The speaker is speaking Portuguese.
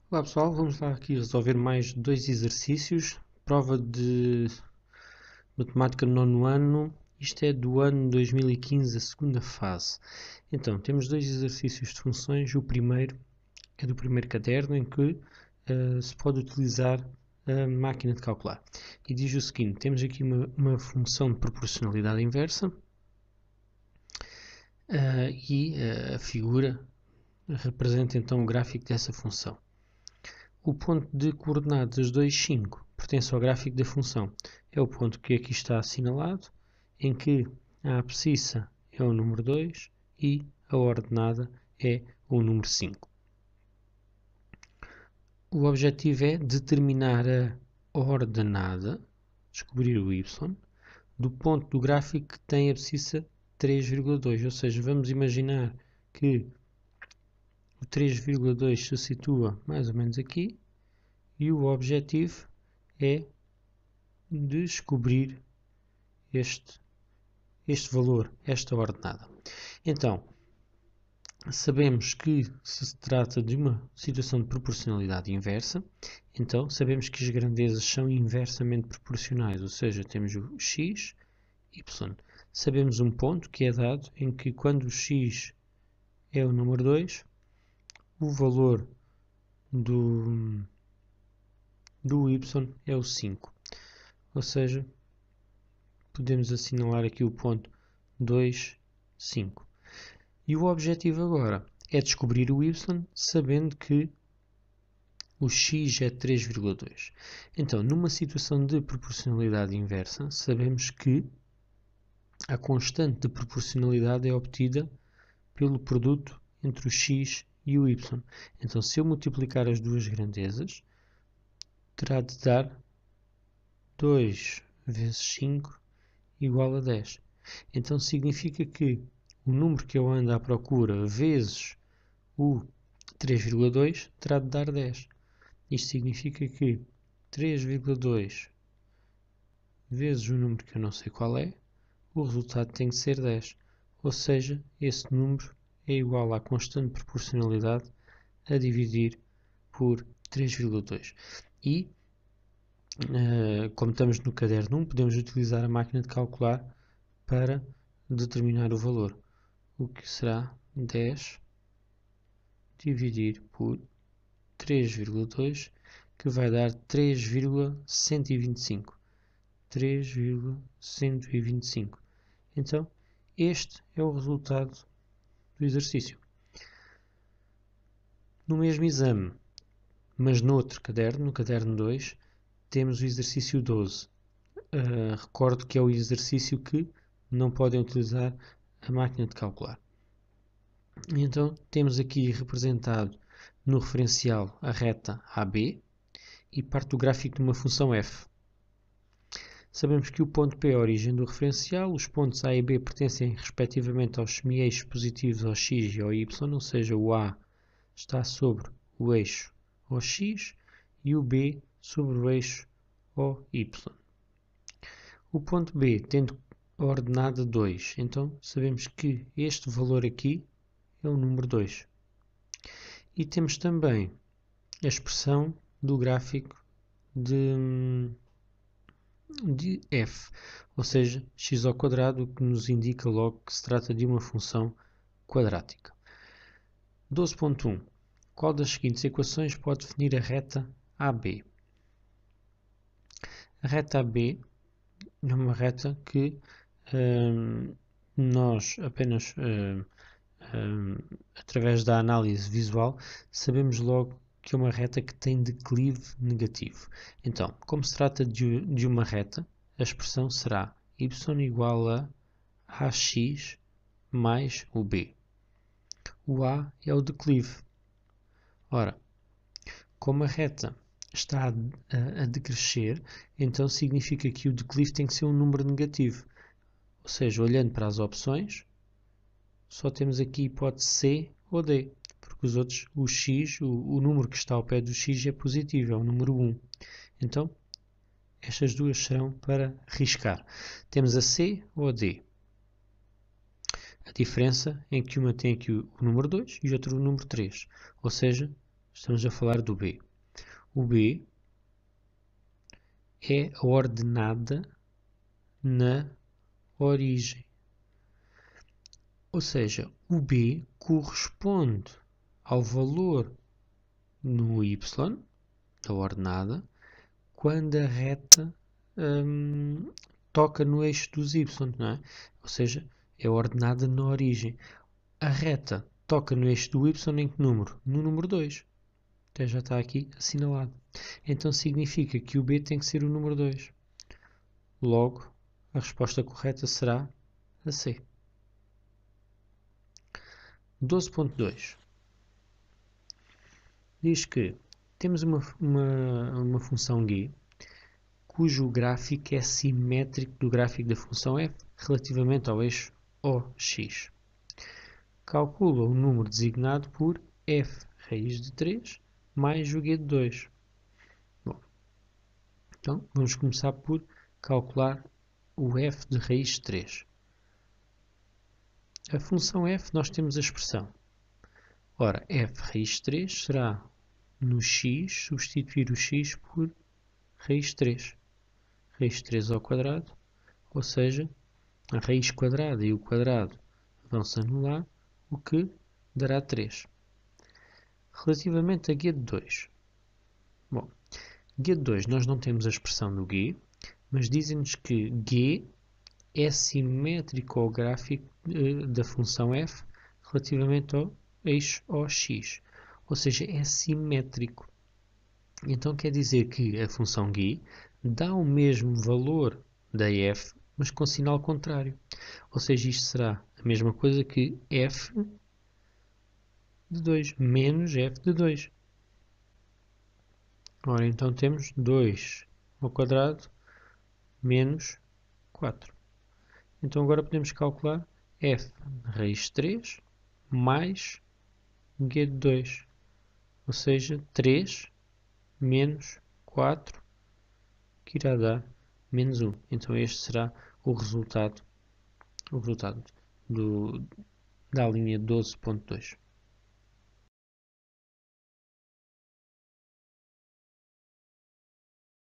Olá pessoal, vamos lá aqui resolver mais dois exercícios, prova de matemática no nono ano, isto é do ano 2015, a segunda fase. Então, temos dois exercícios de funções, o primeiro é do primeiro caderno em que se pode utilizar a máquina de calcular. E diz o seguinte, temos aqui uma função de proporcionalidade inversa e a figura representa então o gráfico dessa função. O ponto de coordenadas 2, 5 pertence ao gráfico da função. É o ponto que aqui está assinalado, em que a abscissa é o número 2 e a ordenada é o número 5. O objetivo é determinar a ordenada, descobrir o y, do ponto do gráfico que tem a abscissa 3,2. Ou seja, vamos imaginar que o 3,2 se situa mais ou menos aqui, e o objetivo é descobrir este valor, esta ordenada. Então, sabemos que se trata de uma situação de proporcionalidade inversa, então sabemos que as grandezas são inversamente proporcionais, ou seja, temos o x, y. Sabemos um ponto que é dado em que quando o x é o número 2, o valor do y é o 5. Ou seja, podemos assinalar aqui o ponto 2, 5. E o objetivo agora é descobrir o y, sabendo que o x é 3,2. Então, numa situação de proporcionalidade inversa, sabemos que a constante de proporcionalidade é obtida pelo produto entre o x e o y. Então, se eu multiplicar as duas grandezas, terá de dar 2 vezes 5 igual a 10. Então, significa que o número que eu ando à procura vezes o 3,2 terá de dar 10. Isto significa que 3,2 vezes o número que eu não sei qual é, o resultado tem que ser 10. Ou seja, esse número é igual à constante de proporcionalidade a dividir por 3,2. E, como estamos no caderno 1, podemos utilizar a máquina de calcular para determinar o valor. O que será 10 dividir por 3,2, que vai dar 3,125. 3,125. Então, este é o resultado do exercício. No mesmo exame, mas noutro caderno, no caderno 2, temos o exercício 12. Recordo que é o exercício que não podem utilizar a máquina de calcular. Então, temos aqui representado no referencial a reta AB e parte do gráfico de uma função f. Sabemos que o ponto P é a origem do referencial, os pontos A e B pertencem respectivamente aos semi-eixos positivos ao x e ao y, ou seja, o A está sobre o eixo OX e o B sobre o eixo OY. O ponto B tendo a ordenada 2, então sabemos que este valor aqui é o número 2. E temos também a expressão do gráfico de f, ou seja, x ao quadrado, o que nos indica logo que se trata de uma função quadrática. 12.1. Qual das seguintes equações pode definir a reta AB? A reta AB é uma reta que nós apenas através da análise visual sabemos logo que é uma reta que tem declive negativo. Então, como se trata de uma reta, a expressão será y igual a ax mais o b. O a é o declive. Ora, como a reta está a decrescer, então significa que o declive tem que ser um número negativo. Ou seja, olhando para as opções, só temos aqui hipótese C ou D, porque os outros, o x, o número que está ao pé do x é positivo, é o número 1. Então, estas duas serão para riscar. Temos a C ou a D. A diferença é que uma tem aqui o número 2 e outra o número 3. Ou seja, Estamos a falar do B. O B é a ordenada na origem. Ou seja, o B corresponde ao valor no y, da ordenada, quando a reta toca no eixo dos y, não é? Ou seja, é a ordenada na origem. A reta toca no eixo do y em que número? No número 2. Até já está aqui assinalado. Então significa que o B tem que ser o número 2. Logo, a resposta correta será a C. 12.2 diz que temos uma função g cujo gráfico é simétrico do gráfico da função f relativamente ao eixo OX. Calcula o número designado por f raiz de 3 mais o g de 2. Bom, então vamos começar por calcular o f de raiz de 3. A função f, nós temos a expressão. Ora, f raiz de 3 será no x, substituir o x por raiz de 3. Raiz de 3 ao quadrado, ou seja, a raiz quadrada e o quadrado vão se anular, o que dará 3. Relativamente a g de 2. Bom, g de 2 nós não temos a expressão do g, mas dizem-nos que g é simétrico ao gráfico da função f relativamente ao eixo OX. Ou seja, é simétrico. Então quer dizer que a função g dá o mesmo valor da f, mas com sinal contrário. Ou seja, isto será a mesma coisa que f de 2 menos f de 2. Ora, então temos 2 ao quadrado menos 4. Então agora podemos calcular f raiz de 3 mais g de 2. Ou seja, 3 menos 4, que irá dar menos 1. Então este será o resultado da linha 12.2.